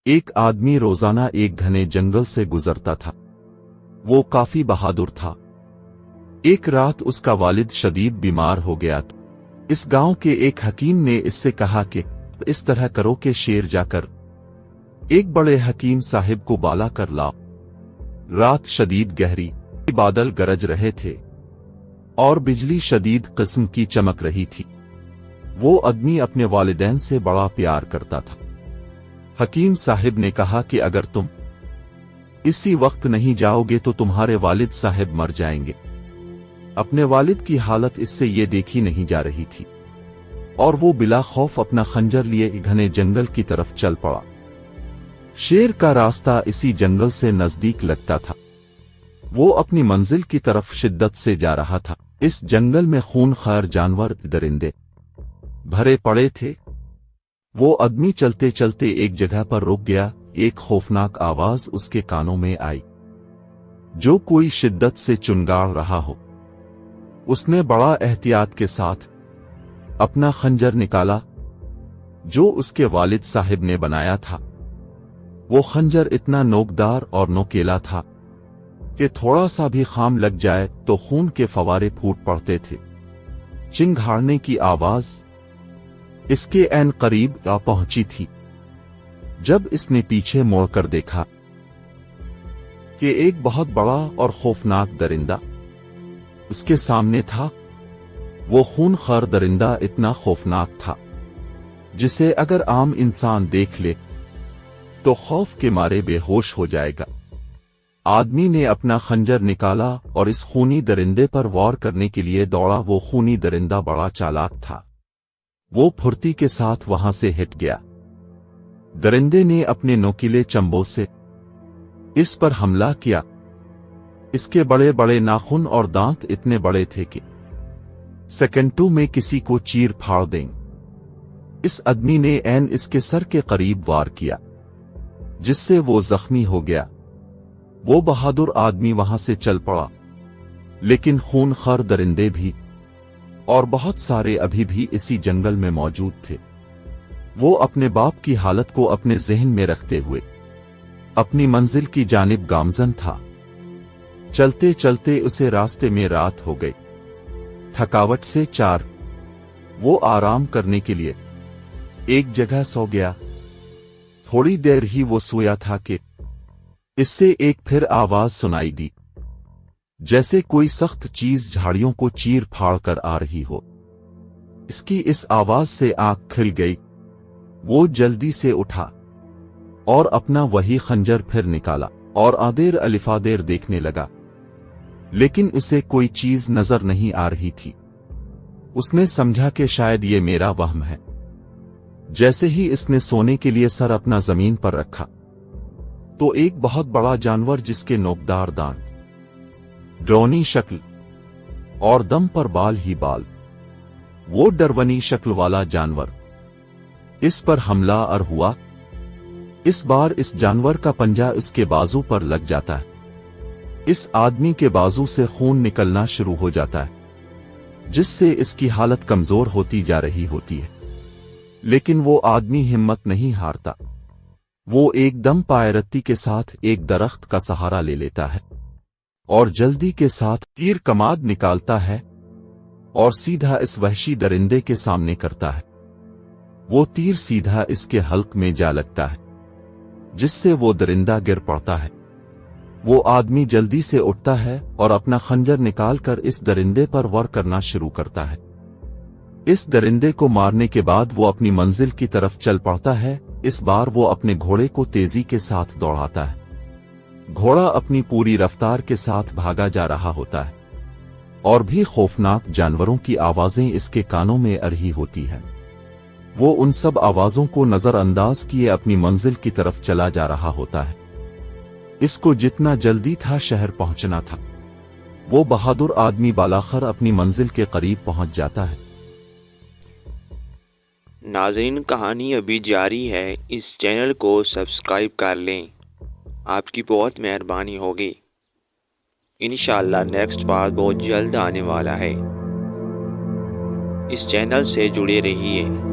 ایک آدمی روزانہ ایک گھنے جنگل سے گزرتا تھا۔ وہ کافی بہادر تھا۔ ایک رات اس کا والد شدید بیمار ہو گیا تھا۔ اس گاؤں کے ایک حکیم نے اس سے کہا کہ اس طرح کرو کہ شیر جا کر ایک بڑے حکیم صاحب کو بالا کر لاؤ۔ رات شدید گہری، بادل گرج رہے تھے اور بجلی شدید قسم کی چمک رہی تھی۔ وہ آدمی اپنے والدین سے بڑا پیار کرتا تھا۔ حکیم صاحب نے کہا کہ اگر تم اسی وقت نہیں جاؤ گے تو تمہارے والد صاحب مر جائیں گے۔ اپنے والد کی حالت اس سے یہ دیکھی نہیں جا رہی تھی اور وہ بلا خوف اپنا خنجر لیے گھنے جنگل کی طرف چل پڑا۔ شیر کا راستہ اسی جنگل سے نزدیک لگتا تھا۔ وہ اپنی منزل کی طرف شدت سے جا رہا تھا۔ اس جنگل میں خون خوار جانور، درندے بھرے پڑے تھے۔ وہ آدمی چلتے چلتے ایک جگہ پر رک گیا۔ ایک خوفناک آواز اس کے کانوں میں آئی، جو کوئی شدت سے چنگاڑ رہا ہو۔ اس نے بڑا احتیاط کے ساتھ اپنا خنجر نکالا جو اس کے والد صاحب نے بنایا تھا۔ وہ خنجر اتنا نوکدار اور نوکیلا تھا کہ تھوڑا سا بھی خام لگ جائے تو خون کے فوارے پھوٹ پڑتے تھے۔ چنگھاڑنے کی آواز اس کے عین قریب آ پہنچی تھی۔ جب اس نے پیچھے موڑ کر دیکھا کہ ایک بہت بڑا اور خوفناک درندہ اس کے سامنے تھا۔ وہ خون خوار درندہ اتنا خوفناک تھا جسے اگر عام انسان دیکھ لے تو خوف کے مارے بے ہوش ہو جائے گا۔ آدمی نے اپنا خنجر نکالا اور اس خونی درندے پر وار کرنے کے لیے دوڑا۔ وہ خونی درندہ بڑا چالاک تھا۔ وہ پھرتی کے ساتھ وہاں سے ہٹ گیا۔ درندے نے اپنے نوکیلے چمبوں سے اس پر حملہ کیا۔ اس کے بڑے بڑے ناخن اور دانت اتنے بڑے تھے کہ سیکنڈوں میں کسی کو چیر پھاڑ دیں۔ اس آدمی نے عین اس کے سر کے قریب وار کیا جس سے وہ زخمی ہو گیا۔ وہ بہادر آدمی وہاں سے چل پڑا، لیکن خون خوار درندے بھی اور بہت سارے ابھی بھی اسی جنگل میں موجود تھے۔ وہ اپنے باپ کی حالت کو اپنے ذہن میں رکھتے ہوئے اپنی منزل کی جانب گامزن تھا۔ چلتے چلتے اسے راستے میں رات ہو گئی۔ تھکاوٹ سے وہ آرام کرنے کے لیے ایک جگہ سو گیا۔ تھوڑی دیر ہی وہ سویا تھا کہ اس سے ایک پھر آواز سنائی دی، جیسے کوئی سخت چیز جھاڑیوں کو چیر پھاڑ کر آ رہی ہو۔ اس کی اس آواز سے آنکھ کھل گئی۔ وہ جلدی سے اٹھا اور اپنا وہی خنجر پھر نکالا اور آدیر الفادیر دیکھنے لگا، لیکن اسے کوئی چیز نظر نہیں آ رہی تھی۔ اس نے سمجھا کہ شاید یہ میرا وہم ہے۔ جیسے ہی اس نے سونے کے لیے سر اپنا زمین پر رکھا تو ایک بہت بڑا جانور جس کے نوکدار دانت، ڈرونی شکل اور دم پر بال ہی بال، وہ ڈرونی شکل والا جانور اس پر حملہ آور ہوا۔ اس بار اس جانور کا پنجہ اس کے بازو پر لگ جاتا ہے۔ اس آدمی کے بازو سے خون نکلنا شروع ہو جاتا ہے، جس سے اس کی حالت کمزور ہوتی جا رہی ہوتی ہے، لیکن وہ آدمی ہمت نہیں ہارتا۔ وہ ایک دم پائرتی کے ساتھ ایک درخت کا سہارا لے لیتا ہے اور جلدی کے ساتھ تیر کماد نکالتا ہے اور سیدھا اس وحشی درندے کے سامنے کرتا ہے۔ وہ تیر سیدھا اس کے حلق میں جا لگتا ہے، جس سے وہ درندہ گر پڑتا ہے۔ وہ آدمی جلدی سے اٹھتا ہے اور اپنا خنجر نکال کر اس درندے پر وار کرنا شروع کرتا ہے۔ اس درندے کو مارنے کے بعد وہ اپنی منزل کی طرف چل پڑتا ہے۔ اس بار وہ اپنے گھوڑے کو تیزی کے ساتھ دوڑاتا ہے۔ گھوڑا اپنی پوری رفتار کے ساتھ بھاگا جا رہا ہوتا ہے اور بھی خوفناک جانوروں کی آوازیں اس کے کانوں میں آ رہی ہوتی ہیں۔ وہ ان سب آوازوں کو نظر انداز کیے اپنی منزل کی طرف چلا جا رہا ہوتا ہے۔ اس کو جتنا جلدی تھا شہر پہنچنا تھا۔ وہ بہادر آدمی بالاخر اپنی منزل کے قریب پہنچ جاتا ہے۔ ناظرین، کہانی ابھی جاری ہے۔ اس چینل کو سبسکرائب کر لیں، آپ کی بہت مہربانی ہوگی۔ انشاءاللہ نیکسٹ پارٹ بہت جلد آنے والا ہے۔ اس چینل سے جڑے رہیے۔